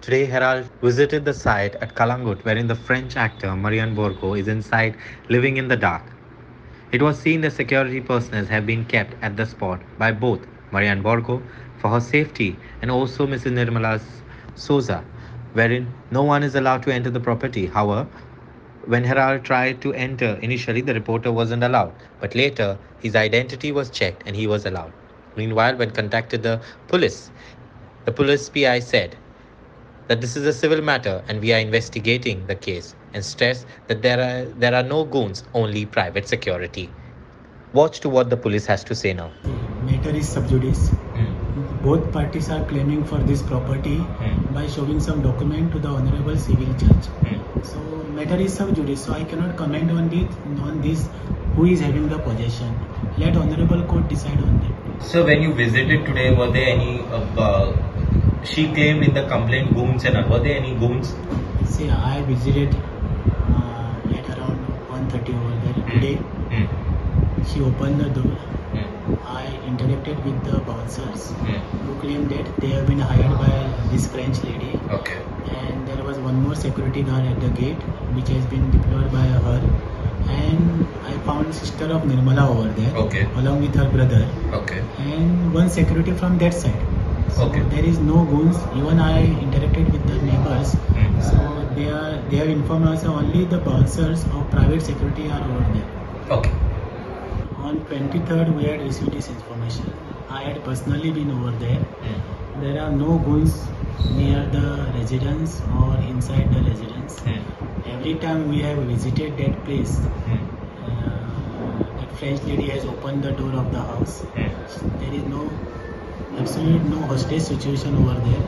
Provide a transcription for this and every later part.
Today, Herald visited the site at Calangute, wherein the French actor Marriane Borgo is inside living in the dark. It was seen that security personnel have been kept at the spot by both Marriane Borgo for her safety and also Mrs. Nirmala Souza, wherein no one is allowed to enter the property. However, when Herald tried to enter, initially the reporter wasn't allowed, but later his identity was checked and he was allowed. Meanwhile, when contacted the police PI said that this is a civil matter and we are investigating the case and stressed that there are no goons, only private security. Watch to what the police has to say now. Matter is sub judice. Both parties are claiming for this property by showing some document to the honorable civil judge. So matter is sub judice. So I cannot comment on this who is having the possession. Let honorable court decide on that. So when you visited today, were there any? She claimed in the complaint goons and all. Were there any goons? See, I visited at around 1:30 over there today. She opened the door. I interacted with the bouncers who claimed that they have been hired by this French lady. Okay. And there was one more security guard at the gate which has been deployed by her. And I found sister of Nirmala over there, Okay. along with her brother, Okay. and one security from that side. So Okay. there is no goons. Even I interacted with the neighbors. So they have informed us only the bouncers of private security are over there. Okay. On 23rd, we had received this information. I had personally been over there. There are no goons near the residence or inside the residence. Every time we have visited that place, that French lady has opened the door of the house. There is absolutely no hostage situation over there.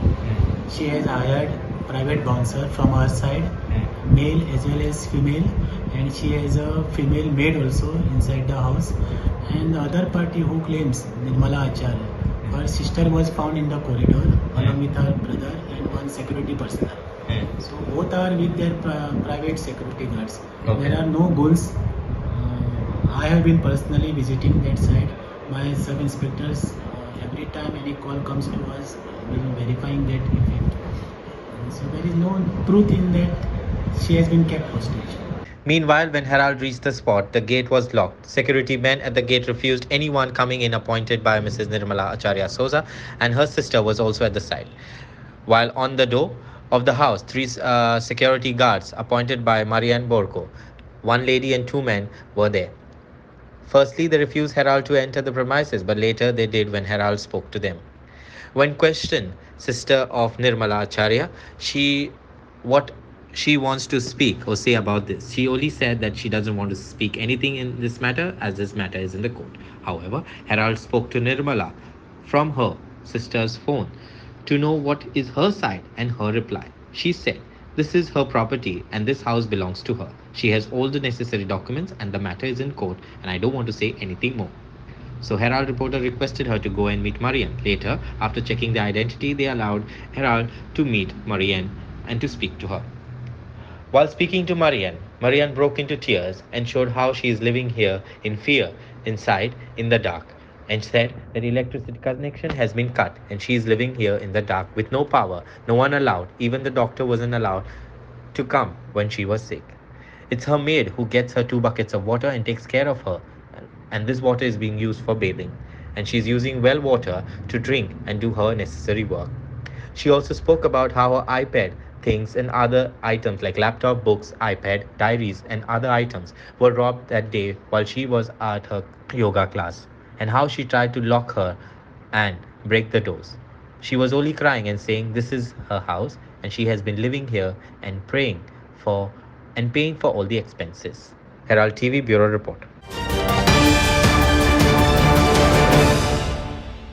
She has hired private bouncer from her side, male as well as female, and she has a female maid also inside the house. And the other party who claims Nirmala Acharya, her sister was found in the corridor along with her brother and one security personnel. So both are with their private security guards. Okay. There are no goons. I have been personally visiting that site. My sub inspectors, every time any call comes to us, we are verifying that effect. So there is no truth in that she has been kept hostage. Meanwhile, when Herald reached the spot, the gate was locked. Security men at the gate refused anyone coming in appointed by Mrs. Nirmala Acharya Souza, and her sister was also at the side. While on the door of the house, three security guards appointed by Marriane Borgo, one lady and two men, were there. Firstly, they refused Herald to enter the premises, but later they did when Herald spoke to them. When questioned, sister of Nirmala Acharya, what she wants to speak or say about this. She only said that she doesn't want to speak anything in this matter as this matter is in the court. However, Herald spoke to Nirmala from her sister's phone to know what is her side and her reply. She said, this is her property and this house belongs to her. She has all the necessary documents and the matter is in court and I don't want to say anything more. So Herald reporter requested her to go and meet Marriane. Later, after checking the identity, they allowed Herald to meet Marriane and to speak to her. While speaking to Marriane, Marriane broke into tears and showed how she is living here in fear, inside, in the dark, and said that electricity connection has been cut and she is living here in the dark with no power, no one allowed, even the doctor wasn't allowed to come when she was sick. It's her maid who gets her 2 buckets of water and takes care of her, and this water is being used for bathing, and she's using well water to drink and do her necessary work. She also spoke about how her iPad, things, and other items like laptop, books, iPad, diaries, and other items were robbed that day while she was at her yoga class, and how she tried to lock her and break the doors. She was only crying and saying this is her house and she has been living here and praying for and paying for all the expenses. Herald TV Bureau Report.